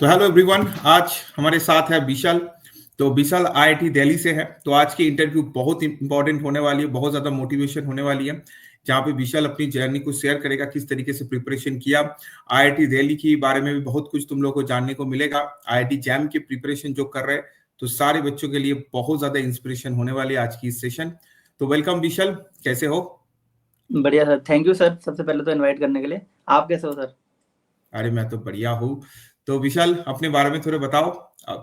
तो hello everyone, आज हमारे साथ है विशाल। तो विशाल आईआईटी दिल्ली से है। तो आज की इंटरव्यू बहुत इंपॉर्टेंट होने वाली है, बहुत ज्यादा मोटिवेशन होने वाली है, जहाँ पे विशाल अपनी जर्नी को शेयर करेगा, किस तरीके से प्रिपरेशन किया। आईआईटी दिल्ली के बारे में भी बहुत कुछ तुम लोगों को जानने को मिलेगा। आईआईटी जैम की प्रिपरेशन जो कर रहे हैं, तो सारे बच्चों के लिए बहुत ज्यादा इंस्पिरेशन होने वाली है आज की इस सेशन। तो वेलकम विशाल, कैसे हो? बढ़िया सर, थैंक यू सर। सबसे पहले तो इनवाइट करने के लिए। आप कैसे हो सर? अरे मैं तो बढ़िया हूँ। तो विशाल, अपने बारे में थोड़े बताओ।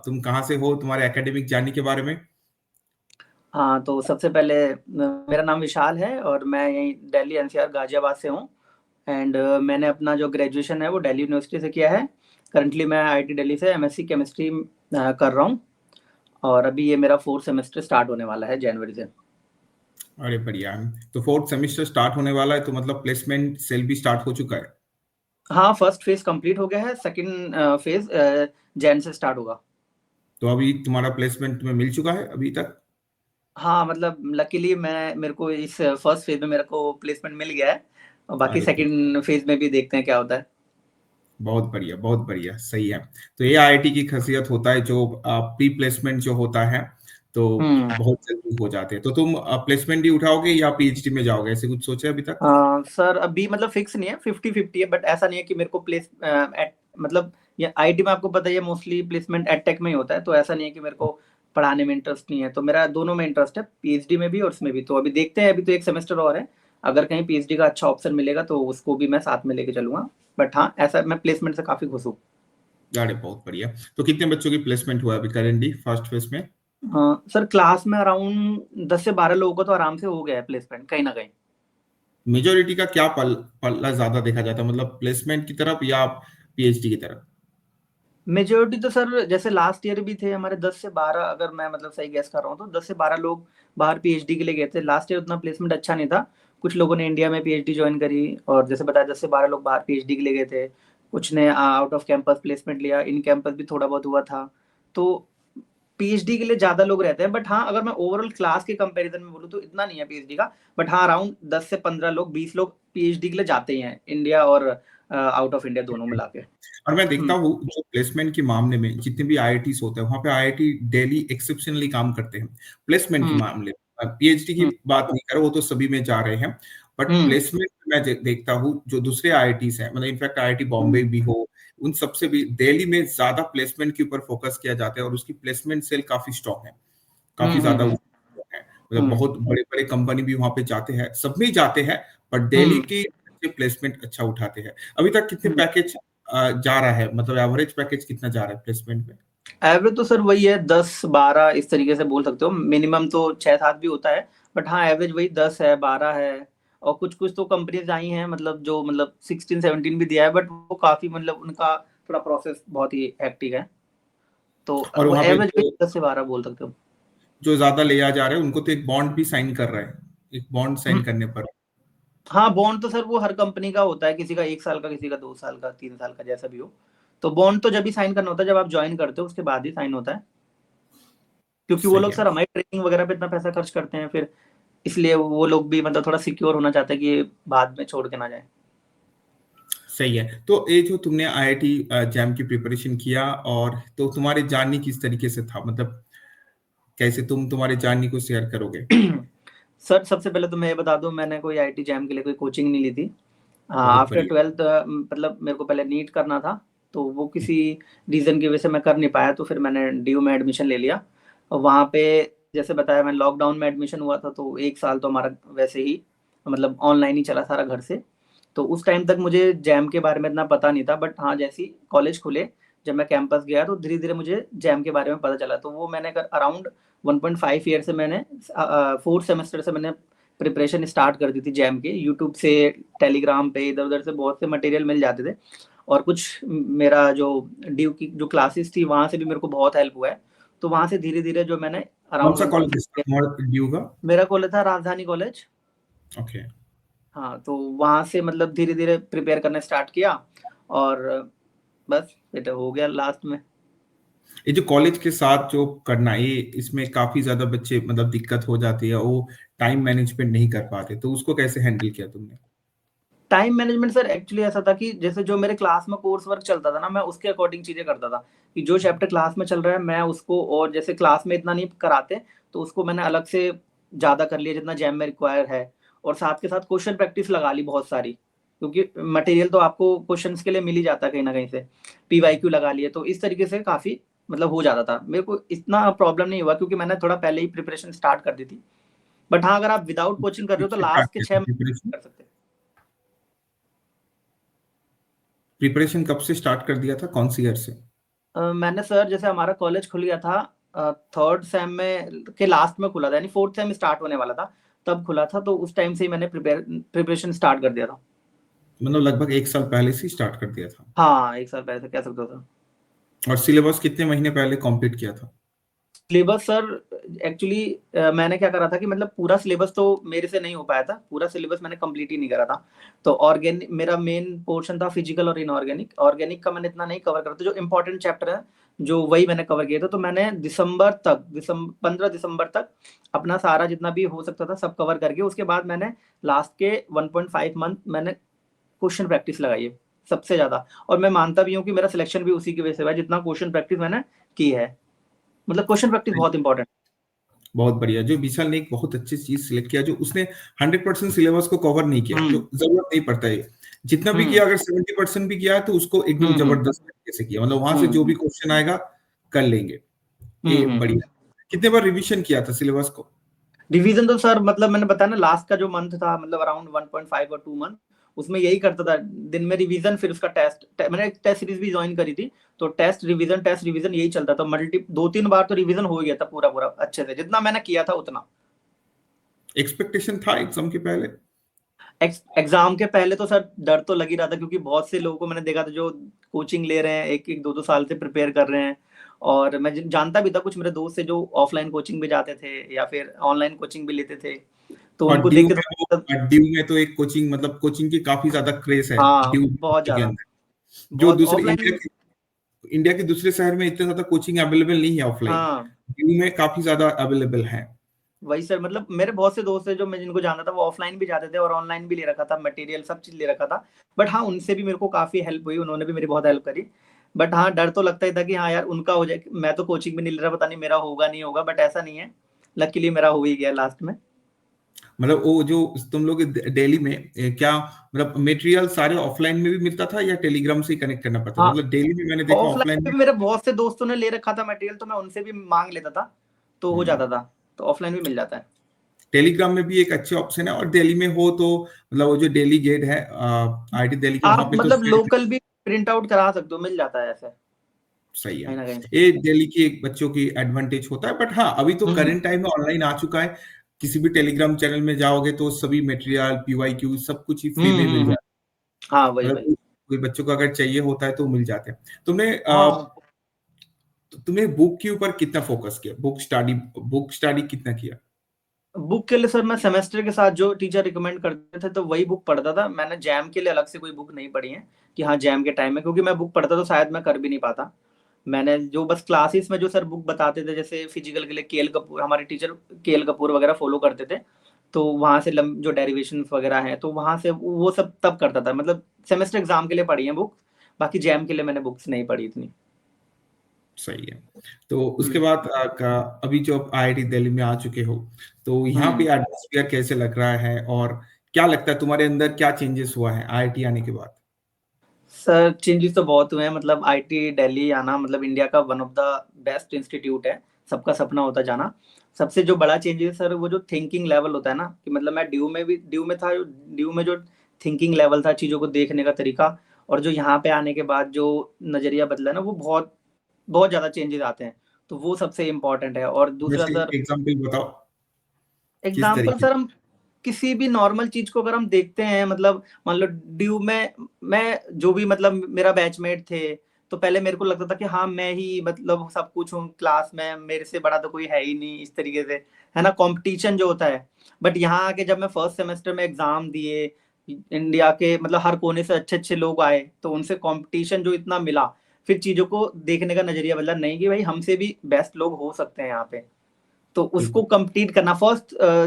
तुम कहाँ से हो, तुम्हारे एकेडमिक जर्नी के बारे में। हाँ, तो सबसे पहले मेरा नाम विशाल है और मैं यहीं दिल्ली एनसीआर गाजियाबाद से हूँ। एंड मैंने अपना जो ग्रेजुएशन है वो दिल्ली यूनिवर्सिटी से किया है। करंटली मैं आईआईटी दिल्ली से एमएससी केमिस्ट्री कर रहा हूँ। और अभी ये मेरा 4th सेमेस्टर स्टार्ट होने वाला है जनवरी से। अरे बढ़िया है। तो फोर्थ सेमेस्टर स्टार्ट होने वाला है, तो मतलब प्लेसमेंट सेल भी स्टार्ट हो चुका है। हाँ, फर्स्ट फेज कंप्लीट हो गया है, सेकंड फेज जैन से स्टार्ट होगा। तो अभी तुम्हारा प्लेसमेंट तुम्हें मिल चुका है अभी तक? हाँ, मतलब लकीली मेरे को इस फर्स्ट फेज में मेरे को प्लेसमेंट मिल गया है। और बाकी अरे बहुत सेकंड फेज में भी देखते हैं क्या होता है। बहुत बढ़िया, बहुत बढ़िया, सही है। तो ये आईआईटी की खासियत होता है, जो प्री प्लेसमेंट जो होता है, तो हम्म। बहुत जल्दी हो जाते हैं। तो तुम प्लेसमेंट ही उठाओगे या पीएचडी में जाओगे, ऐसे कुछ सोचा है अभी तक? सर अभी मतलब फिक्स नहीं है, 50-50 है। बट ऐसा नहीं है कि मेरे को प्लेस एट मतलब ये आईटी में आपको पता ही है मोस्टली प्लेसमेंट एड टेक में ही होता है। तो ऐसा नहीं है कि मेरे को पढ़ाने में इंटरेस्ट नहीं है। तो मेरा दोनों में इंटरेस्ट है, पीएचडी में भी और इसमें भी। तो अभी देखते हैं, अभी तो एक सेमेस्टर और है। अगर कहीं पीएचडी का अच्छा ऑप्शन मिलेगा तो उसको भी मैं साथ में लेके चलूंगा। बट हाँ, ऐसा मैं प्लेसमेंट से काफी खुश हूँ। अरे बहुत बढ़िया। तो कितने बच्चों की प्लेसमेंट हुआ अभी करेंटली फर्स्ट फेज में? सर क्लास में अराउंड 10 से 12 लोगों का तो आराम से हो गया है प्लेसमेंट कहीं ना कहीं। मेजोरिटी का क्या पल्ला ज्यादा देखा जाता है, मतलब प्लेसमेंट की तरफ या पीएचडी की तरफ? मेजोरिटी तो सर जैसे लास्ट ईयर भी थे हमारे 10 से 12, अगर मैं मतलब सही गैस कर रहा हूँ तो 10 से 12 लोग बाहर पीएचडी के लिए गए थे। लास्ट ईयर उतना प्लेसमेंट अच्छा नहीं था। कुछ लोगों ने इंडिया में पीएचडी ज्वाइन करी और जैसे बताया 10 से 12 लोग बाहर पीएचडी के लिए गए थे। कुछ ने आउट ऑफ कैंपस प्लेसमेंट लिया, इन कैंपस भी थोड़ा बहुत हुआ था। तो पीएचडी के लिए ज्यादा लोग रहते हैं। बट हाँ, अगर मैं ओवरऑल क्लास के कंपैरिजन में बोलूँ तो इतना नहीं है पीएचडी का। बट हाँ, अराउंड 10 से 15 लोग, 20 लोग पीएचडी के लिए जाते ही हैं, इंडिया और आउट ऑफ इंडिया दोनों मिला के। और मैं देखता हम्म। हूँ जो प्लेसमेंट के मामले में जितने भी आईआईटीज होते हैं, वहाँ पे आईआईटी दिल्ली एक्सेप्शनली काम करते हैं प्लेसमेंट के हम्म। मामले में। पीएचडी की हम्म। बात नहीं करो, वो तो सभी में जा रहे हैं। But hmm. प्लेसमेंट में मैं देखता हूँ जो दूसरे आईआईटीज हैं, मतलब इनफैक्ट आईआईटी बॉम्बे भी हो, उन सबसे भी दिल्ली में ज्यादा प्लेसमेंट के ऊपर फोकस किया जाता है, और उसकी प्लेसमेंट सेल काफी स्ट्रॉन्ग है, काफी हम्म। ज्यादा हम्म। है। मतलब हम्म। बहुत बड़े बड़े कंपनी भी वहां पे जाते हैं, सब में ही जाते हैं। बट दिल्ली हम्म। के प्लेसमेंट अच्छा उठाते हैं। अभी तक कितने हम्म। पैकेज जा रहा है, मतलब एवरेज पैकेज कितना जा रहा है प्लेसमेंट में? एवरेज तो सर वही है, 10-12 इस तरीके से बोल सकते हो। मिनिमम तो 6-7 भी होता है। बट हाँ, एवरेज वही 10 है, 12 है। और कुछ कुछ तो कंपनीज आई हैं मतलब जो मतलब 16-17 भी दिया है। बट वो काफी मतलब उनका थोड़ा प्रोसेस बहुत ही हेक्टिक है। तो और वो वहां पे एवरेज वही जो 10 से 12 बोल सकते हो। जो ज्यादा ले जा रहे हैं उनको तो एक बॉन्ड भी साइन कर रहे हैं, एक बॉन्ड साइन हम्म। करने पर। हाँ, बॉन्ड तो सर वो हर कंपनी का होता है, किसी का 1 साल का, किसी का 2 साल का, 3 साल का, जैसा भी हो। तो बॉन्ड तो जब भी साइन करना होता है, जब आप ज्वाइन करते हो उसके बाद ही साइन होता है। क्योंकि वो सही लोग है। सर हमारी ट्रेनिंग वगैरह पे इतना पैसा खर्च करते हैं फिर। इसलिए वो लोग भी मतलब थोड़ा सिक्योर होना चाहते हैं कि ये बाद में छोड़ के ना जाए। सही है। तो ये जो तुमने आईआईटी जैम की प्रिपरेशन किया, और तो तुम्हारे जानने किस तरीके से था, मतलब कैसे तुम तुम्हारे जानने को शेयर करोगे? सर सबसे पहले तो मैं ये बता दूं, मैंने कोई आईटी जैम के लिए कोई कोचिंग नहीं ली थी। बहुत आफ्टर बढ़िया। 12th मतलब मेरे को पहले नीट करना था। तो वो किसी रीज़न की वजह से मैं कर नहीं पाया, तो फिर मैंने डीयू में एडमिशन ले लिया। और वहाँ पे जैसे बताया, मैं लॉकडाउन में एडमिशन हुआ था, तो 1 साल तो हमारा वैसे ही मतलब ऑनलाइन ही चला सारा घर से। तो उस टाइम तक मुझे जैम के बारे में इतना पता नहीं था। बट हाँ, जैसे ही कॉलेज खुले, जब मैं कैंपस गया तो धीरे धीरे मुझे जैम के बारे में पता चला। तो वो मैंने अराउंड 1.5 ईयर से मैंने 4th सेमेस्टर से मैंने प्रिपरेशन स्टार्ट कर दी थी जैम के। यूट्यूब से, टेलीग्राम पे, इधर उधर से बहुत से मटेरियल मिल जाते थे। और कुछ मेरा जो ड्यू की जो क्लासेस थी वहाँ से भी मेरे को बहुत हेल्प हुआ है। तो वहाँ से धीरे धीरे जो मैंने कौन अराउंड सा 1.5 कॉलेज था ईयर। तुम्हारा ड्यू का? मेरा कॉलेज था राजधानी कॉलेज। ओके। हाँ, तो वहाँ से मतलब धीरे धीरे प्रिपेयर करना स्टार्ट किया। और बस ये तो हो गया लास्ट में। ये जो कॉलेज के साथ जो करना, ये इसमें काफी ज्यादा बच्चे मतलब दिक्कत हो जाती है, वो टाइम मैनेजमेंट नहीं कर पाते, तो उसको कैसे हैंडल किया तुमने? टाइम मैनेजमेंट सर एक्चुअली ऐसा था कि जैसे जो मेरे क्लास में कोर्स वर्क चलता था ना, मैं उसके अकॉर्डिंग चीजें करता था कि जो चैप्टर क्लास में चल रहा है मैं उसको, और जैसे क्लास में इतना नहीं कराते तो उसको मैंने अलग से ज्यादा कर लिया जितना जैम में रिक्वायर है। और साथ के साथ क्वेश्चन प्रैक्टिस लगा ली बहुत सारी, क्योंकि मटेरियल तो आपको क्वेश्चंस के लिए मिल ही जाता है कहीं ना कहीं से। पीवाईक्यू लगा लिए, तो इस तरीके से काफी मतलब हो जाता था। मेरे को इतना प्रॉब्लम नहीं हुआ क्योंकि मैंने थोड़ा पहले ही प्रिपरेशन स्टार्ट कर दी थी। बट हाँ, अगर आप विदाउट कोचिंग कर रहे हो तो लास्ट के 6 महीने कर सकते हैं। प्रिपरेशन कब से स्टार्ट कर दिया था, कौन सी ईयर से? मैंने सर जैसे हमारा कॉलेज खुल गया था थर्ड सेम में के लास्ट में खुला था, यानी फोर्थ सेम स्टार्ट होने वाला था तब खुला था, तो उस टाइम से ही मैंने प्रिपरेशन स्टार्ट कर दिया था। मतलब लगभग 1 साल पहले से स्टार्ट कर दिया था। हाँ, 1 साल पहले से कह सकते हो सर। और सिलेबस कितने महीने पहले कंप्लीट किया था? सिलेबस सर एक्चुअली मैंने क्या करा था कि मतलब पूरा सिलेबस तो मेरे से नहीं हो पाया था, पूरा सिलेबस मैंने कंप्लीट ही नहीं करा था। तो ऑर्गेनिक मेरा मेन पोर्शन था, फिजिकल और इनऑर्गेनिक। ऑर्गेनिक का मैंने इतना नहीं कवर करा था, जो इंपॉर्टेंट चैप्टर है जो वही मैंने कवर किया था। तो मैंने दिसंबर 15 दिसंबर तक अपना सारा जितना भी हो सकता था सब कवर करके, उसके बाद मैंने लास्ट के 1.5 मंथ मैंने क्वेश्चन प्रैक्टिस लगाई है सबसे ज्यादा। और मैं मानता भी हूँ कि मेरा सिलेक्शन भी उसी की वजह से हुआ है, जितना क्वेश्चन प्रैक्टिस मैंने की है। मतलब क्वेश्चन प्रैक्टिस बहुत इंपॉर्टेंट। बहुत बढ़िया। जो विशाल ने एक बहुत अच्छी चीज सिलेक्ट किया, जो उसने 100% सिलेबस को कवर नहीं किया, जो हम्म जरूरत नहीं पड़ता है। जितना भी हम्म किया, अगर 70% भी किया है तो उसको एकदम हम्म जबरदस्त तरीके से किया, मतलब वहां से जो भी हम्म क्वेश्चन आएगा कर लेंगे। ये हम्म। बढ़िया। कितने बार रिवीजन किया था सिलेबस को? रिवीजन तो सर मतलब मैंने बताया ना, लास्ट का जो मंथ था मतलब अराउंड 1.5 और 2 मंथ, उसमें यही करता था। दिन में रिवीजन, फिर उसका मैंने एक टेस्ट सीरीज भी ज्वाइन करी थी, तो टेस्ट रिवीजन यही चलता था। 2-3 बार तो रिवीजन हो ही गया था पूरा पूरा अच्छे से, जितना मैंने किया था उतना। एक्सपेक्टेशन था एग्जाम के पहले? एग्जाम के पहले तो सर डर तो लग ही रहा था, क्योंकि बहुत से लोगों को मैंने देखा था जो कोचिंग ले रहे हैं, एक एक दो दो साल से प्रिपेयर कर रहे हैं। और मैं जानता भी था कुछ मेरे दोस्त से जो ऑफलाइन कोचिंग भी जाते थे या फिर ऑनलाइन कोचिंग भी लेते थे, तो और उनको ड्यू देख के में थोड़ा वो, ड्यू में तो एक कोचिंग, मतलब कोचिंग की काफी ज्यादा क्रेज है हाँ, ड्यू बहुत के ज्यादा। अंदर। जो बहुत दूसरे ऑफलाइन। इंडिया के दूसरे शहर में इतने ज्यादा कोचिंग अवेलेबल नहीं है ऑफलाइन। हाँ, ड्यू में काफी ज्यादा अवेलेबल है। वही सर, मतलब मेरे बहुत से दोस्त है जो मैं जिनको जानता था, वो ऑफलाइन भी जाते थे और ऑनलाइन भी ले रखा था, मटेरियल सब चीज ले रखा था। बट हाँ, उनसे भी मेरे को काफी हेल्प हुई, उन्होंने भी मेरी बहुत हेल्प करी। बट हाँ, डर तो लगता ही था कि हाँ यार उनका हो जाए, मैं तो कोचिंग भी नहीं ले रहा, पता नहीं मेरा होगा नहीं होगा। बट ऐसा नहीं है, लकीली मेरा हो ही गया लास्ट में। मतलब वो जो तुम लोग दिल्ली में क्या, मतलब मटेरियल सारे ऑफलाइन में भी मिलता था या टेलीग्राम से ही कनेक्ट करना पड़ता था? हाँ, मतलब दिल्ली में मैंने देखा ऑफलाइन ऑफलाइन में। भी मेरे बहुत से दोस्तों ने ले रखा था मटेरियल, तो मैं उनसे भी मांग लेता था, तो हो जाता था। तो ऑफलाइन भी मिल जाता है। टेलीग्राम में भी एक अच्छे ऑप्शन है, और दिल्ली में हो तो मतलब वो जो दिल्ली गेट है आईटी दिल्ली के, वहां आप पे तो मतलब लोकल भी प्रिंट आउट करा सकते हो, मिल जाता है ऐसे सही है। कहीं ना कहीं। ये दिल्ली की एक बच्चों की एडवांटेज होता है। बट हाँ, अभी तो हम्म करंट टाइम में ऑनलाइन आ चुका है। किसी भी टेलीग्राम चैनल में जाओगे तो सभी मटेरियल, पीवाईक्यू सब कुछ ही फ्री में मिल हम्म। जाता हाँ, वही है। वही। मतलब कोई बच्चों को अगर चाहिए होता है तो मिल जाते हैं। हाँ, तुमने बुक के ऊपर कितना फोकस किया, बुक स्टडी कितना किया? बुक के लिए सर मैं सेमेस्टर के साथ जो टीचर रिकमेंड करते थे तो वही बुक पढ़ता था। मैंने जैम के लिए अलग से कोई बुक नहीं पढ़ी है कि हाँ जैम के टाइम में, क्योंकि मैं बुक पढ़ता तो शायद मैं कर भी नहीं पाता। मैंने जो बस क्लासेस में जो सर बुक बताते थे, जैसे फिजिकल के लिए केएल कपूर, हमारे टीचर केएल कपूर वगैरह फॉलो करते थे, तो वहां से जो डेरिवेशन वगैरह हैं तो वहां से वो सब तब करता था। मतलब सेमेस्टर एग्जाम के लिए पढ़ी है बुक, बाकी जैम के लिए मैंने बुक्स नहीं पढ़ी इतनी। सही है। तो उसके हम्म बाद अभी जो आप आईआईटी दिल्ली में आ चुके हो, तो यहाँ पे हम्म। एटमॉस्फेयर कैसे लग रहा है, और क्या लगता है तुम्हारे अंदर क्या चेंजेस हुआ है आईआईटी आने के बाद? सर चेंजेस तो बहुत हुए हैं। मतलब आईटी दिल्ली आना मतलब इंडिया का one of the best institute है, सबका सपना होता जाना। सबसे जो बड़ा चेंज है सर, वो जो थिंकिंग लेवल होता है ना, कि मतलब मैं ड्यू में था, ड्यू में जो थिंकिंग लेवल था, चीज़ों को देखने का तरीका, और जो यहाँ पे आने के बाद जो नज़रिया बदला है ना, वो बहुत बहुत ज़्यादा चेंजेस आते हैं। तो वो सबसे इम्पोर्टेंट है। और दूसरा जैसे सर, एग्जाम्पल बताओ, किस एग्जाम्पल तरीके? सर, हम किसी भी नॉर्मल चीज को अगर हम देखते हैं, मतलब मान लो ड्यू में मैं जो भी मतलब मेरा बैचमेट थे, तो पहले मेरे को लगता था कि हाँ मैं ही मतलब सब कुछ हूँ क्लास में, मेरे से बड़ा तो कोई है ही नहीं, इस तरीके से, है ना, कंपटीशन जो होता है। बट यहाँ आके जब मैं फर्स्ट सेमेस्टर में एग्जाम दिए, इंडिया के मतलब हर कोने से अच्छे अच्छे लोग आए, तो उनसे कंपटीशन जो इतना मिला, फिर चीजों को देखने का नजरिया बदला, नहीं कि भाई हमसे भी बेस्ट लोग हो सकते हैं यहाँ पे। तो उसको कंप्लीट करना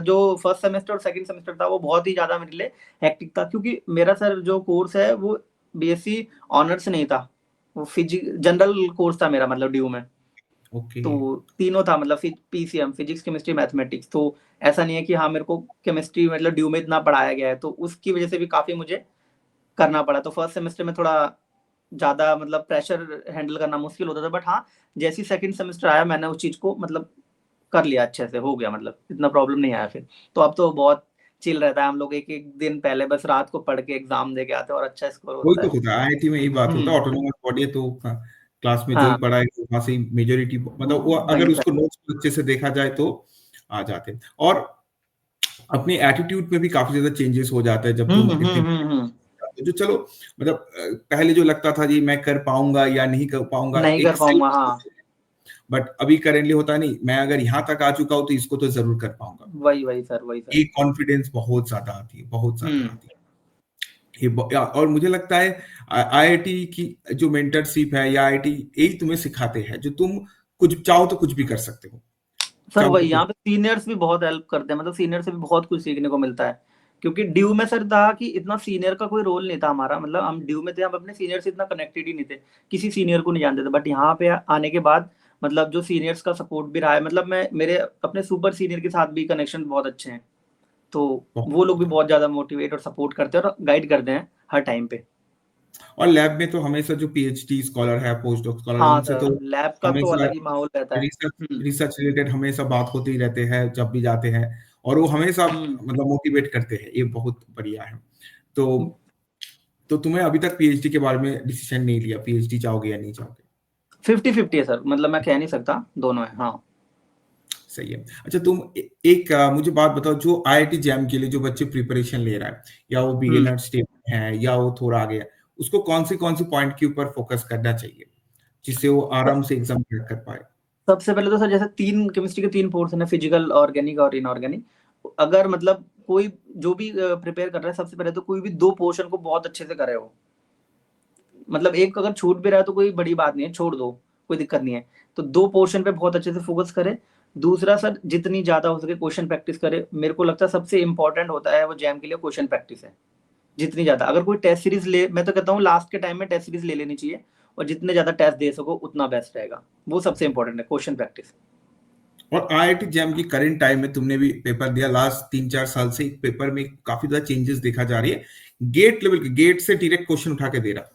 जो फर्स्ट सेमेस्टर और सेकंड सेमेस्टर था वो बहुत ही ज्यादा मेरे लिए हेक्टिक था, क्योंकि मेरा सर जो कोर्स है वो बीएससी ऑनर्स नहीं था, वो जनरल कोर्स था मेरा, मतलब ड्यू में। ओके। तो तीनों था, मतलब पीसीएम, फिजिक्स केमिस्ट्री मैथमेटिक्स। तो ऐसा नहीं है कि हाँ मेरे को केमिस्ट्री मतलब ड्यू में इतना पढ़ाया गया है, तो उसकी वजह से भी काफी मुझे करना पड़ा। तो फर्स्ट सेमेस्टर में थोड़ा ज्यादा मतलब प्रेशर हैंडल करना मुश्किल होता था, बट हाँ जैसे ही सेकंड सेमेस्टर आया मैंने उस चीज को मतलब कर लिया अच्छे से, हो गया, मतलब इतना प्रॉब्लम नहीं आया फिर। तो अब तो बहुत चिल रहता है, हम लोग एक एक दिन पहले बस रात को पढ़ के एग्जाम दे के आते हैं और अच्छा स्कोर वही होता तो है। होता है आईआईटी में, यही बात होता है, हम्म। ऑटोनोमस बॉडी है तो क्लास में जो ही हाँ पढ़ाएगा वहां से मेजोरिटी, मतलब वो वही अगर सर। उसको नोट्स अच्छे से देखा जाए तो आ जाते हैं। और अपने एटीट्यूड में भी काफी ज्यादा चेंजेस हो जाता है जब तुम इतने हम्म। जो, चलो मतलब पहले जो लगता था जी मैं कर पाऊंगा या नहीं कर पाऊंगा, नहीं एक कर सेल्फ, पाऊंगा, हाँ। बट अभी करेंटली होता नहीं, मैं अगर यहाँ तक आ चुका हूँ तो इसको तो जरूर कर पाऊंगा। वही वही सर, वही सर। ये कॉन्फिडेंस बहुत ज्यादा आती है, बहुत ज्यादा हम्म। आती है। और मुझे लगता है आईआईटी की जो मेंटरशिप है या आईआईटी यही तुम्हें सिखाते हैं, जो तुम कुछ चाहो तो कुछ भी कर सकते हो, सर चाहो तो वही, कुछ। यहाँ पे सीनियर्स भी बहुत हेल्प करते हैं, मतलब सीनियर से भी बहुत कुछ सीखने को मिलता है। क्योंकि ड्यू में सर था कि इतना सीनियर का कोई रोल नहीं था हमारा, मतलब हम ड्यू में थे, हम अपने सीनियर से इतना कनेक्टेड ही नहीं थे, किसी सीनियर को नहीं जानते थे। बट यहाँ पे आने के बाद मतलब जो सीनियर्स का सपोर्ट भी रहा है, मतलब मैं मेरे अपने सुपर सीनियर के साथ भी कनेक्शन बहुत अच्छे हैं। तो बहुत वो लोग भी बढ़िया। बहुत ज्यादा मोटिवेट और सपोर्ट करते हैं और गाइड करते हैं हर टाइम पे। और लैब में तो हमेशा जो पीएचडी स्कॉलर है, पोस्ट डॉक स्कॉलर है, हाँ उनसे तो सर, लैब का तो हमेशा अलग ही माहौल रहता है। रिसर्च रिसर्च रिलेटेड हमेशा बात होते ही रहते हैं जब भी जाते हैं, और वो हमेशा हम्म। मतलब मोटिवेट करते हैं, ये बहुत बढ़िया है। तो तुम्हें अभी तक पीएचडी के बारे में डिसीजन नहीं लिया, पीएचडी चाहोगे या नहीं चाहोगे? 50-50 है सर, मतलब मैं कह नहीं सकता, दोनों है, हाँ। सही है। अच्छा तुम एक मुझे बात बताओ, जो आईआईटी जैम के लिए जो बच्चे प्रिपरेशन ले रहा है, या वो हम्म। बिगिनर स्टेज में है या वो थोड़ा आगे है, उसको कौन सी पॉइंट के ऊपर फोकस करना चाहिए जिससे वो आराम से एग्जाम क्रैक कर पाए? सबसे पहले तो सर जैसे तीन केमिस्ट्री के तीन पोर्शन है, फिजिकल, ऑर्गेनिक और इनऑर्गेनिक। अगर मतलब कोई जो भी प्रिपेयर कर रहा है, सबसे पहले तो कोई भी दो पोर्शन को बहुत अच्छे से करे हो। मतलब एक अगर छूट भी रहा है तो कोई बड़ी बात नहीं है, छोड़ दो, कोई दिक्कत नहीं है। तो दो पोर्शन पे बहुत अच्छे से फोकस करे। दूसरा सर, जितनी ज्यादा हो सके क्वेश्चन प्रैक्टिस करे। मेरे को लगता है सबसे इंपॉर्टेंट होता है वो जैम के लिए क्वेश्चन प्रैक्टिस है। जितनी ज्यादा, अगर कोई टेस्ट सीरीज ले, मैं तो कहता हूँ लास्ट के टाइम में टेस्ट सीरीज ले लेनी चाहिए, और जितने ज्यादा टेस्ट दे सको उतना बेस्ट रहेगा। वो सबसे इंपॉर्टेंट है, क्वेश्चन प्रैक्टिस। और आईआईटी जैम की करंट टाइम में तुमने भी पेपर दिया, लास्ट 3-4 साल से पेपर में काफी ज्यादा चेंजेस देखा जा रही है, गेट लेवल के, गेट से डायरेक्ट क्वेश्चन उठा के दे रहा।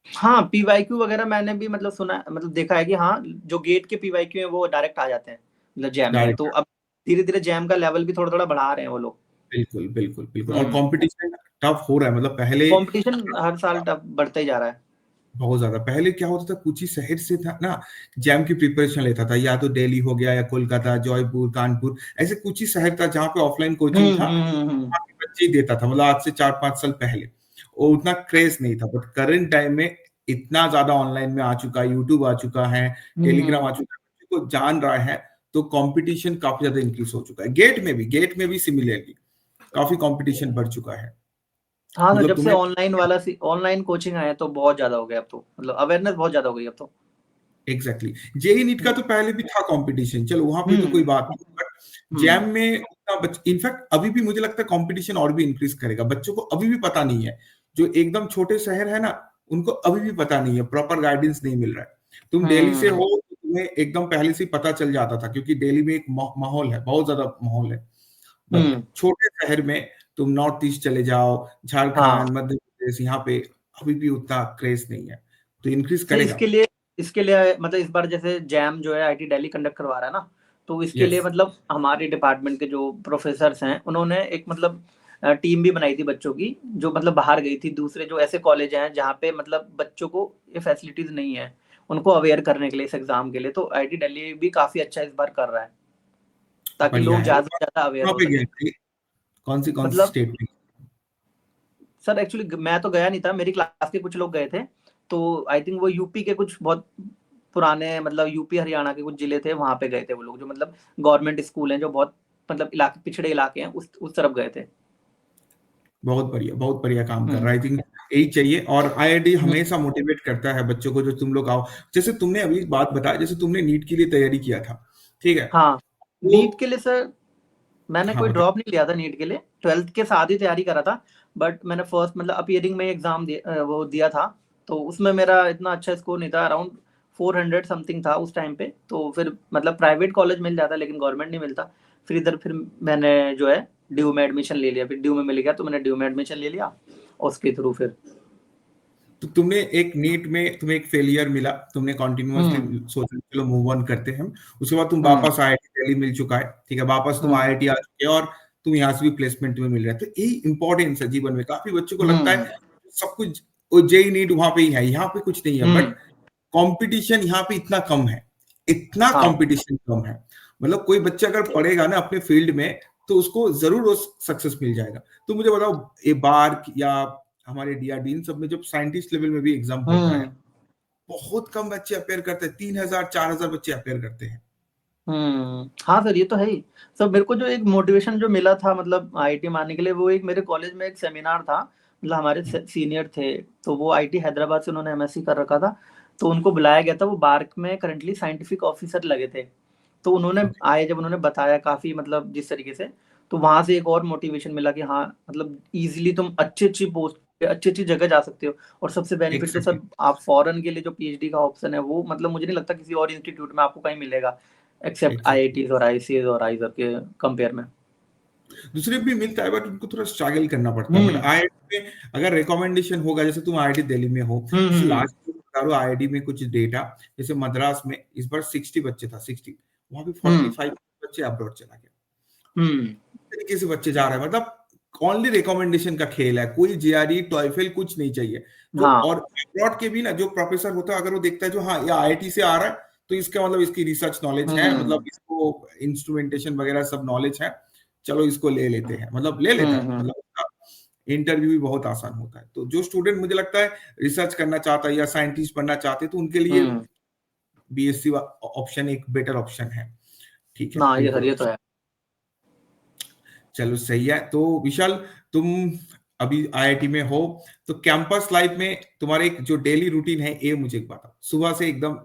हाँ, पीवाईक्यू वगैरह मैंने भी मतलब सुना, मतलब देखा है कि हाँ जो गेट के पीवाईक्यू है वो डायरेक्ट आ जाते हैं मतलब जैम में। तो डायरेक्ट। अब धीरे धीरे जैम का लेवल भी थोड़ा थोड़ा बढ़ा रहे हैं वो लोग। बिल्कुल बिल्कुल बिल्कुल, और हम्म। कंपटीशन टफ हो रहा है, मतलब पहले कंपटीशन हर साल टफ बढ़ता ही जा रहा है। बहुत ज्यादा, पहले क्या होता था, कुछ ही शहर से था ना जैम की प्रिपरेशन लेता था, या तो दिल्ली हो गया या कोलकाता, जयपुर, कानपुर, ऐसे कुछ ही शहर था जहाँ पे ऑफलाइन कोचिंग था, हम्म। वहाँ के बच्चे ही देता था, मतलब आज से 4-5 साल पहले और उतना क्रेज नहीं था। बट करंट टाइम में इतना ज्यादा ऑनलाइन में आ चुका है, यूट्यूब आ चुका है, टेलीग्राम हम्म। आ चुका है, बच्चे को जान रहा है, तो कंपटीशन काफी ज्यादा इंक्रीज हो चुका है। गेट में भी सिमिलरली काफी कंपटीशन बढ़ चुका है। हाँ सर, मतलब जब से तुम्हें ऑनलाइन वाला ऑनलाइन कोचिंग आया तो बहुत ज्यादा हो गया अब तो, मतलब अवेयरनेस बहुत ज्यादा हो गई अब तो। एग्जैक्टली, जेई नीट का तो पहले भी था कंपटीशन, चलो वहां पे तो हम्म। कोई बात नहीं, बट हम्म। जैम में उतना इनफैक्ट अभी भी मुझे लगता है कंपटीशन और भी इंक्रीज करेगा। बच्चों को अभी भी पता नहीं है, जो एकदम छोटे शहर है ना, उनको अभी भी पता नहीं है, प्रॉपर गाइडेंस नहीं मिल रहा है। तुम दिल्ली से हम्म। हो तो तुम्हें एकदम पहले से ही पता चल जाता था, क्योंकि दिल्ली में एक माहौल है, बहुत ज्यादा माहौल है। बट हम्म। छोटे शहर में तुम नॉर्थ ईस्ट चले जाओ, हाँ झारखंड, मध्य प्रदेश, यहाँ पे अभी भी उतना क्रेज नहीं है, तो इंक्रीज सर, करेगा। इसके लिए मतलब इस बार जैसे जैम जो है आईटी दिल्ली कंडक्ट करवा रहा है ना, तो इसके लिए यस। मतलब हमारे डिपार्टमेंट के जो प्रोफेसर्स हैं उन्होंने एक मतलब टीम भी बनाई थी बच्चों की, जो मतलब बाहर गई थी दूसरे जो ऐसे कॉलेज हैं जहाँ पे मतलब बच्चों को ये फैसिलिटीज नहीं है, उनको अवेयर करने के लिए इस एग्जाम के लिए। तो आईटी दिल्ली भी काफी अच्छा इस बार कर रहा है, ताकि बढ़िया लोग है। ज्यादा से ज्यादा अवेयर कहाँ हो पे सके। गए थे? कौन सी मतलब स्टेट में? सर एक्चुअली मैं तो गया नहीं था, मेरी क्लास के कुछ लोग गए थे। तो आई थिंक वो यूपी के कुछ बहुत पुराने, मतलब यूपी हरियाणा के कुछ जिले थे, वहां पे गए थे वो लोग, जो मतलब गवर्नमेंट स्कूल हैं जो बहुत मतलब इलाके, पिछड़े इलाके हैं, उस तरफ गए थे। बहुत बढ़िया काम कर हम्म। रहा है, आई थिंक यही चाहिए। और आईआईटी हम्म। हमेशा मोटिवेट करता है बच्चों को, जो तुम लोग आओ, जैसे तुमने अभी बात बताया, जैसे तुमने नीट के लिए तैयारी किया था, ठीक है, हाँ। नीट के लिए सर मैंने हाँ कोई बताओ। ड्रॉप नहीं लिया था नीट के लिए, 12th के साथ ही तैयारी करा था। बट मैंने फर्स्ट मतलब अपीयरिंग में एग्जाम वो दिया था, तो उसमें मेरा इतना अच्छा स्कोर नहीं था, अराउंड 400 समथिंग था उस टाइम पे। तो फिर मतलब प्राइवेट कॉलेज मिल जाता लेकिन गवर्नमेंट नहीं मिलता। फिर मैंने जो है ड्यू में एडमिशन ले लिया, फिर ड्यू में मिल गया तो मैंने ड्यू में एडमिशन ले लिया और उसके थ्रू फिर। तो तुमने एक नीट में तुम्हें एक फेलियर मिला, तुमने कॉन्टिन्यूअसली हम्म सोचा चलो मूव ऑन करते हैं हम। उसके बाद तुम हम्म वापस आईआईटी दिल्ली मिल चुका है, ठीक है, वापस तुम हम्म आईआईटी आ चुके हो और तुम यहाँ से भी प्लेसमेंट तुम्हें मिल रहा है। तो यही इंपॉर्टेंस है जीवन में। काफी बच्चों को लगता हम्म है सब कुछ वो जेई नीट वहां पे ही है, यहाँ पे कुछ नहीं है। बट हम्म कंपटीशन यहाँ पे इतना कम है, इतना हाँ कंपटीशन कम है। मतलब कोई बच्चा अगर पढ़ेगा ना अपने फील्ड में तो उसको जरूर सक्सेस मिल जाएगा। तो मुझे बताओ, ये बार या हमारे डीआरडी इन सब में जब साइंटिस्ट लेवल में भी एग्जाम होता है, हम्म बहुत कम बच्चे अपेयर करते हैं, 3,000 4,000 बच्चे अपेयर करते हैं। हाँ सर ये तो है ही। सर मेरे को जो एक मोटिवेशन जो मिला था मतलब आईआईटी में आने के लिए, वो एक मेरे कॉलेज में एक सेमिनार था, मतलब हमारे सीनियर थे तो वो आईआईटी हैदराबाद से उन्होंने एमएससी कर रखा था, तो उनको बुलाया गया था। वो बार्क में करंटली साइंटिफिक ऑफिसर लगे थे, तो उन्होंने ओके। आए जब उन्होंने बताया काफी मतलब जिस तरीके से, तो वहां से एक और मोटिवेशन मिला कि हाँ मतलब इजीली तुम अच्छी अच्छी पोस्ट पे अच्छी अच्छी जगह जा सकते हो। और सबसे बेनिफिट तो एग्जैक्टली। सर आप फॉरेन के लिए जो पीएचडी का ऑप्शन है वो मतलब मुझे नहीं लगता किसी और इंस्टीट्यूट में आपको कहीं मिलेगा एक्सेप्ट एग्जैक्टली। आईआईटीज और आईसीएस और आइजर के कंपेयर में। दूसरे भी मिलता है बट उनको थोड़ा स्ट्रगल करना पड़ता है। बट हम्म आईआईटी में अगर रिकमेंडेशन होगा, जैसे तुम आईआईटी दिल्ली में हो, जैसे हम्म लास्ट बता रहा आईआईटी में कुछ डेटा, जैसे मद्रास में इस बार 60 बच्चे था, 60, वहां पे हम्म 45 बच्चे अब्रॉड चला गया। हम्म तरीके से बच्चे जा रहे हैं, मतलब ओनली रिकमेंडेशन का खेल है, कोई जेआरई टॉयफेल कुछ नहीं चाहिए। तो हाँ और अब्रॉड के भी ना जो प्रोफेसर होता है, अगर वो देखता है जो हाँ ये आईआईटी से आ रहा है, तो इसका मतलब इसकी रिसर्च नॉलेज है, मतलब हम्म इसको इंस्ट्रूमेंटेशन वगैरह सब नॉलेज है, चलो इसको ले लेते हैं, मतलब ले लेता है, हम्म मतलब उसका इंटरव्यू भी बहुत आसान होता है। तो जो स्टूडेंट मुझे लगता है रिसर्च करना चाहता है या साइंटिस्ट बनना चाहते हैं, तो उनके लिए हम्म बीएससी ऑप्शन एक बेटर ऑप्शन है। ठीक है, हाँ ये सर बिल्कुल। ये तो है। चलो सही है। तो विशाल, तुम अभी आईआईटी में हो, तो कैंपस लाइफ में तुम्हारे एक जो डेली रूटीन है ये मुझे बताओ, सुबह से एकदम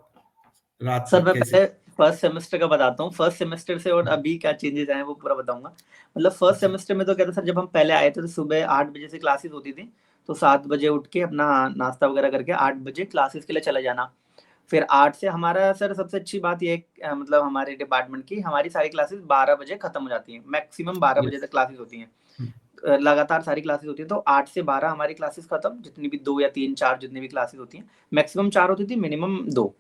रात सर तक मैं कैसे। पहले फर्स्ट सेमेस्टर का बताता हूँ, फर्स्ट सेमेस्टर से और अभी क्या चेंजेस आए हैं वो पूरा बताऊंगा। मतलब फर्स्ट अच्छा। सेमेस्टर में तो क्या था सर, जब हम पहले आए थे तो सुबह 8 बजे से क्लासेस होती थी, तो 7 बजे उठ के अपना नाश्ता वगैरह करके 8 बजे क्लासेस के लिए चले जाना। फिर 8 से हमारा सर सबसे अच्छी बात ये मतलब हमारे डिपार्टमेंट की हमारी सारी क्लासेस 12 बजे खत्म हो जाती हैं, मैक्सिमम 12 बजे यस। तक क्लासेस होती हैं। लगातार सारी क्लासेस होती हैं, तो 8 से 12 हमारी क्लासेस खत्म, जितनी भी 2 या 3 4 जितनी भी क्लासेस होती हैं, मैक्सिमम 4 होती थी, मिनिमम 2।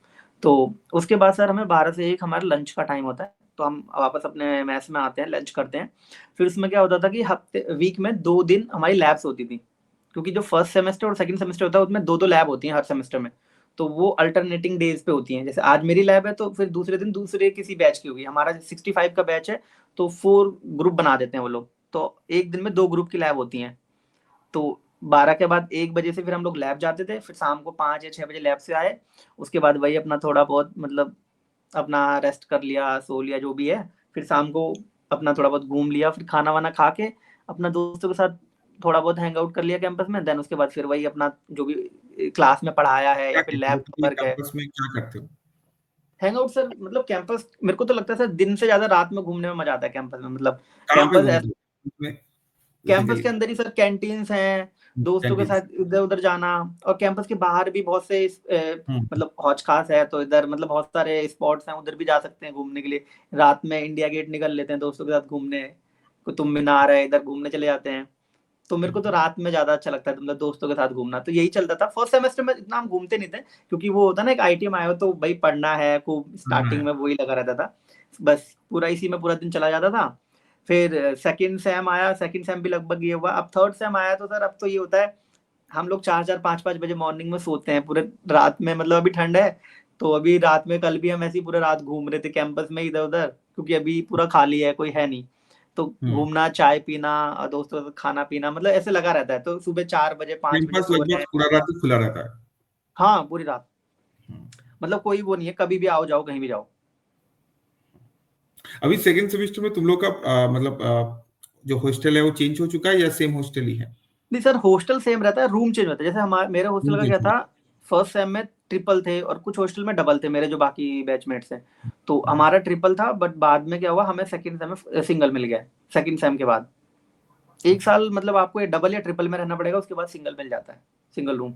तो उसके बाद सर हमें 12 से 1 हमारा लंच का टाइम होता है, तो हम वापस अपने मैस में आते हैं, लंच करते हैं। फिर उसमें क्या होता था कि हफ्ते वीक में 2 दिन हमारी लैब्स होती थी, क्योंकि जो फर्स्ट सेमेस्टर और सेकंड सेमेस्टर होता है उसमें दो दो लैब होती हैं हर सेमेस्टर में, तो वो अल्टरनेटिंग डेज पे होती हैं। जैसे आज मेरी लैब है तो फिर दूसरे दिन दूसरे किसी बैच की होगी, हमारा 65 का बैच है तो 4 ग्रुप बना देते हैं वो लोग, तो एक दिन में 2 ग्रुप की लैब होती हैं। तो 12 के बाद 1 बजे से फिर हम लोग लैब जाते थे, फिर शाम को 5 या 6 बजे लैब से आए, उसके बाद वही अपना थोड़ा बहुत मतलब अपना रेस्ट कर लिया, सो लिया जो भी है, फिर शाम को अपना थोड़ा बहुत घूम लिया, फिर खाना वाना खा के अपना दोस्तों के साथ थोड़ा बहुत हैंग आउट कर लिया कैंपस में। देन उसके बाद फिर वही अपना जो भी क्लास में पढ़ाया है या क्या फिर कहते हो लैब तुम वर्क है। कैंपस में क्या करते हो? हैंग आउट सर मतलब कैंपस मेरे को तो लगता है सर दिन से ज्यादा रात में घूमने में मजा आता है कैंपस में, मतलब कहाँ पे कैंपस घूमते हो उसमें कैंपस बेसिकली? के अंदर ही सर कैंटीन्स हैं, दोस्तों के कैंटीन। साथ इधर उधर जाना। और कैंपस के बाहर भी बहुत से हम्म। मतलब हौज खास है, तो इधर मतलब बहुत सारे स्पॉट्स हैं, उधर भी जा सकते हैं घूमने के लिए। रात में इंडिया गेट निकल लेते हैं दोस्तों के साथ घूमने, कुतुब मीनार है, इधर घूमने चले जाते हैं। तो मेरे को तो रात में ज्यादा अच्छा लगता है, मतलब दोस्तों के साथ घूमना। तो यही चलता था फर्स्ट सेमेस्टर में, इतना हम घूमते नहीं थे, क्योंकि वो होता ना एक आईटी में आए हो तो भाई पढ़ना है खूब, हाँ स्टार्टिंग है। में वही लगा रहता था, बस पूरा इसी में पूरा दिन चला जाता था। फिर सेकंड सेम आया, सेकंड सेम भी लगभग ये हुआ। अब थर्ड सेम आया तो सर अब तो ये होता है हम लोग 4 4 5 5 बजे मॉर्निंग में सोते हैं पूरे रात में, मतलब अभी ठंड है तो अभी रात में कल भी हम ऐसे ही पूरे रात घूम रहे थे कैंपस में इधर उधर, क्योंकि अभी पूरा खाली है, कोई है नहीं। तो हम्म। घूमना, चाय पीना और दोस्तों के साथ खाना पीना, मतलब ऐसे लगा रहता है। तो सुबह 4 बजे 5 बजे कैंपस सो रहे लगभग हैं। पूरा रात ही खुला रहता है। हाँ पूरी रात, हम्म। मतलब कोई वो नहीं है, कभी भी आओ जाओ कहीं भी जाओ। अभी सेकेंड सेमेस्टर में तुम लोग का मतलब जो हॉस्टल है वो चेंज हो चुका है या सेम हॉस्टल ही है? नहीं सर हॉस्टल सेम रहता है, रूम चेंज होता है। जैसे हमारे मेरे हॉस्टल का क्या था, फर्स्ट सेम में ट्रिपल थे और कुछ हॉस्टल में डबल थे मेरे जो बाकी बैचमेट्स हैं। तो हमारा ट्रिपल था, बट बाद में क्या हुआ, हमें सेकंड सेम में सिंगल मिल गया, सेकंड सेम के बाद 1 साल मतलब आपको डबल या ट्रिपल में रहना पड़ेगा, उसके बाद सिंगल मिल जाता है, सिंगल रूम।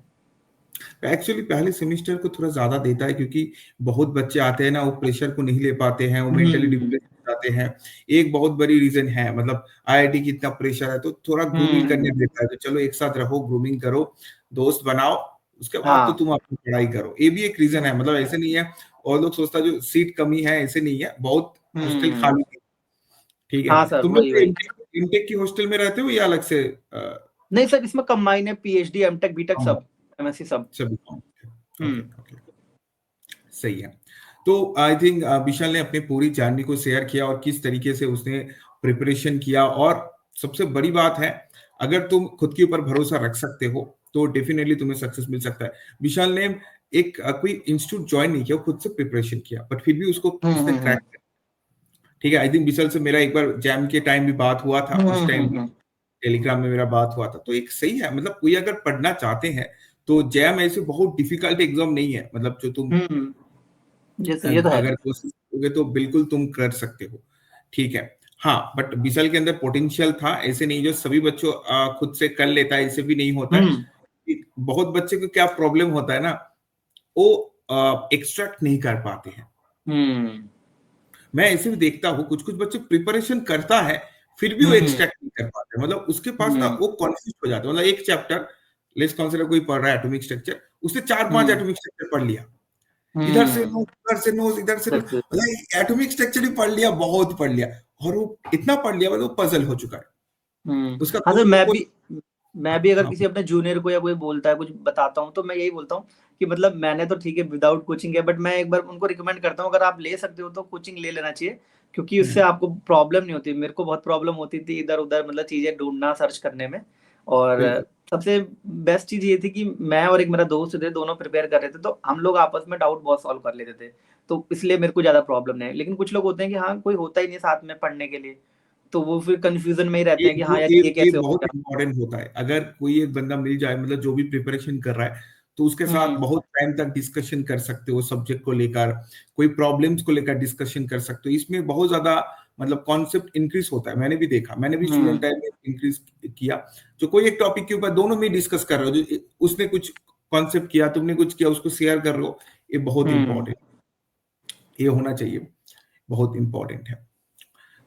एक्चुअली पहले सेमेस्टर को थोड़ा ज्यादा देता है, क्योंकि बहुत बच्चे आते हैं ना, वो प्रेशर को नहीं ले पाते हैं, वो मेंटली डिप्रेस हो जाते हैं। एक बहुत बड़ी रीजन है, मतलब आईआईटी की इतना प्रेशर है, तो थोड़ा ग्रूमिंग करने देता है, तो चलो एक साथ रहो, ग्रूमिंग करो, दोस्त बनाओ, उसके बाद तो तुम अपनी पढ़ाई करो। ये भी एक रीजन है, मतलब ऐसे नहीं है और लोग सोचता जो सीट कमी है, ऐसे नहीं है, बहुत हॉस्टल खाली है। ठीक है, हाँ सर, तुम लोग इनटेक की हॉस्टल में रहते हो या अलग से? नहीं सर, इसमें कंबाइन है, पीएचडी, एमटेक, बीटेक सब, एमएससी सब। ओके, सही है। तो आई थिंक विशाल ने अपनी पूरी जर्नी को शेयर किया और किस तरीके से उसने प्रिपरेशन किया, और सबसे बड़ी बात है, अगर तुम खुद के ऊपर भरोसा रख सकते हो तो डेफिनेटली तुम्हें सक्सेस मिल सकता है। विशाल ने एक कोई इंस्टीट्यूट ज्वाइन नहीं किया, खुद से प्रिपरेशन किया, बट फिर भी उसको उसने क्रैक किया। ठीक है, आई थिंक विशाल से मेरा एक बार जैम के टाइम भी बात हुआ था, उस टाइम टेलीग्राम में मेरा बात हुआ था। तो एक सही है, मतलब कोई अगर पढ़ना चाहते हैं तो जैम ऐसे बहुत डिफिकल्ट एग्जाम नहीं है, मतलब जो तुम ये तो है। अगर कोशिश करोगे तो बिल्कुल तुम कर सकते हो। ठीक है, हाँ, बट विशाल के अंदर पोटेंशियल था, ऐसे नहीं जो सभी बच्चों खुद से कर लेता है, ऐसे भी नहीं होता है। बहुत बच्चे को क्या प्रॉब्लम होता है ना, वो एक्सट्रैक्ट नहीं कर पाते हैं। मैं ऐसे भी देखता हूँ, कुछ कुछ बच्चे प्रिपरेशन करता है, फिर भी वो एक्सट्रैक्ट नहीं कर पाते, मतलब उसके पास ना वो कॉन्फ्यूज हो जाता है। मतलब एक चैप्टर, लेट्स कंसीडर कोई पढ़ रहा है एटॉमिक स्ट्रक्चर, उसने 4-5 एटॉमिक स्ट्रक्चर पढ़ लिया, इधर से नो, इधर से नो, इधर से नो, मतलब एटॉमिक स्ट्रक्चर भी पढ़ लिया, बहुत पढ़ लिया, और वो इतना पढ़ लिया, मतलब पजल हो चुका है उसका। हाँ सर, मैं भी अगर किसी अपने जूनियर को या कोई बोलता है, कुछ बताता हूँ, तो मैं यही बोलता हूँ कि मतलब मैंने तो ठीक है विदाउट कोचिंग है, बट मैं एक बार उनको रिकमेंड करता हूँ, अगर आप ले सकते हो तो कोचिंग ले लेना चाहिए, क्योंकि उससे आपको प्रॉब्लम नहीं होती। मेरे को बहुत प्रॉब्लम होती थी इधर उधर, मतलब चीजें ढूंढना, सर्च करने में। और सबसे बेस्ट चीज ये थी कि मैं और एक मेरा दोस्त थे, दोनों प्रिपेयर कर रहे थे, तो हम लोग आपस में डाउट बहुत सॉल्व कर लेते थे, तो इसलिए मेरे को ज्यादा प्रॉब्लम नहीं है। लेकिन कुछ लोग होते हैं कि हाँ, कोई होता ही नहीं साथ में पढ़ने के लिए, तो वो फिर कंफ्यूजन में ही रहते हैं कि हाँ यार ये कैसे हो बहुत गया। इंपॉर्टेंट होता है, अगर कोई एक बंदा मिल जाए, मतलब जो भी प्रिपरेशन कर रहा है, तो उसके साथ बहुत टाइम तक डिस्कशन कर सकते हो, सब्जेक्ट को लेकर, कोई प्रॉब्लम्स को लेकर डिस्कशन कर सकते हो। इसमें बहुत ज्यादा मतलब कॉन्सेप्ट इंक्रीज होता है, मैंने भी देखा, मैंने भी स्टूडेंट टाइम में इंक्रीज किया। जो कोई एक टॉपिक के ऊपर दोनों में डिस्कस कर रहे हो, जो उसने कुछ कॉन्सेप्ट किया, तुमने कुछ किया, उसको शेयर कर रहे हो, ये बहुत इंपॉर्टेंट, ये होना चाहिए, बहुत इंपॉर्टेंट है।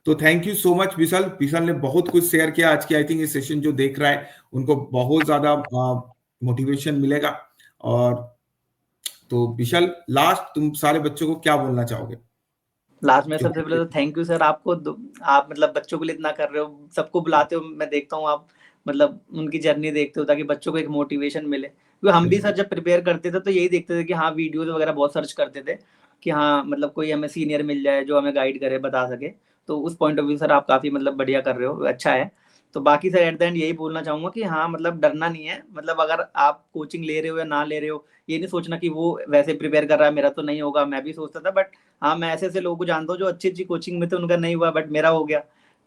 तो थैंक यू सो मच विशाल। विशाल ने बहुत कुछ शेयर किया आज की। आई थिंक ये सेशन जो देख रहा है उनको बहुत ज्यादा मोटिवेशन मिलेगा। और तो विशाल, लास्ट तुम सारे बच्चों को क्या बोलना चाहोगे? लास्ट में सबसे पहले तो थैंक यू सर आपको, आप मतलब बच्चों के लिए इतना कर रहे हो, सबको बुलाते हो, मैं देखता हूँ आप मतलब उनकी जर्नी देखते हो, ताकि बच्चों को एक मोटिवेशन मिले। क्योंकि हम भी सर जब प्रिपेयर करते थे तो यही देखते थे कि हाँ, वीडियोज वगैरह बहुत सर्च करते थे कि हाँ मतलब कोई हमें सीनियर मिल जाए जो हमें गाइड करे, बता सके। तो उस पॉइंट ऑफ व्यू सर आप काफी मतलब बढ़िया कर रहे हो, अच्छा है। तो बाकी सर एट द एंड यही बोलना चाहूंगा कि हाँ मतलब डरना नहीं है, मतलब अगर आप कोचिंग ले रहे हो या ना ले रहे हो, ये नहीं सोचना कि वो वैसे प्रिपेयर कर रहा है मेरा तो नहीं होगा। मैं भी सोचता था, बट हाँ मैं ऐसे ऐसे लोगों को जानता हूँ जो अच्छी अच्छी कोचिंग में थे, उनका नहीं हुआ बट मेरा हो गया।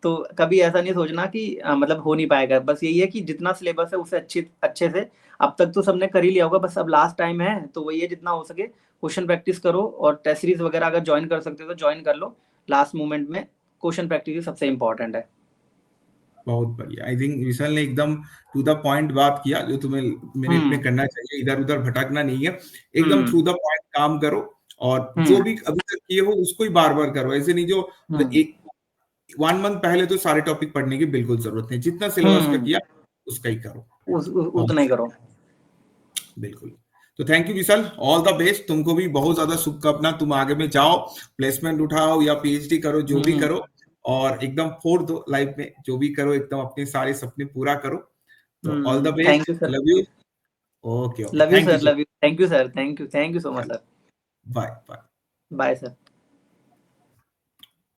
तो कभी ऐसा नहीं सोचना कि मतलब हो नहीं पाएगा। बस यही है कि जितना सिलेबस है उसे अच्छे से अब तक तो सबने कर ही लिया होगा, बस अब लास्ट टाइम है, तो वही है जितना हो सके क्वेश्चन प्रैक्टिस करो, और टेस्ट सीरीज वगैरह अगर ज्वाइन कर सकते हो तो ज्वाइन कर लो। लास्ट मोमेंट में क्वेश्चन प्रैक्टिस ही सबसे इंपॉर्टेंट है। बहुत बढ़िया। आई थिंक विशाल ने एकदम टू द पॉइंट बात किया, जो तुम्हें मिनट में करना चाहिए, इधर उधर भटकना नहीं है, एकदम थ्रू द पॉइंट काम करो, और जो भी अभी तक किए हो उसको ही बार बार करो। ऐसे नहीं जो एक 1 मंथ पहले तो सारे टॉपिक पढ़ने की बिल्कुल जरूरत नहीं, जितना सिलेबस का किया उसका ही करो, उतना ही करो। बिल्कुल। तो thank you Vishal, all the best, तुमको भी बहुत ज्यादा शुभकामना, तुम आगे में जाओ, प्लेसमेंट उठाओ या पीएचडी करो, जो भी करो, और एकदम फोड़ दो लाइफ में, जो भी करो एकदम अपने सारे सपने पूरा करो। तो all the best, thank you sir, love you. Okay okay, love you thank you sir, so love you, thank you sir, thank you so much sir. Bye bye. Bye sir.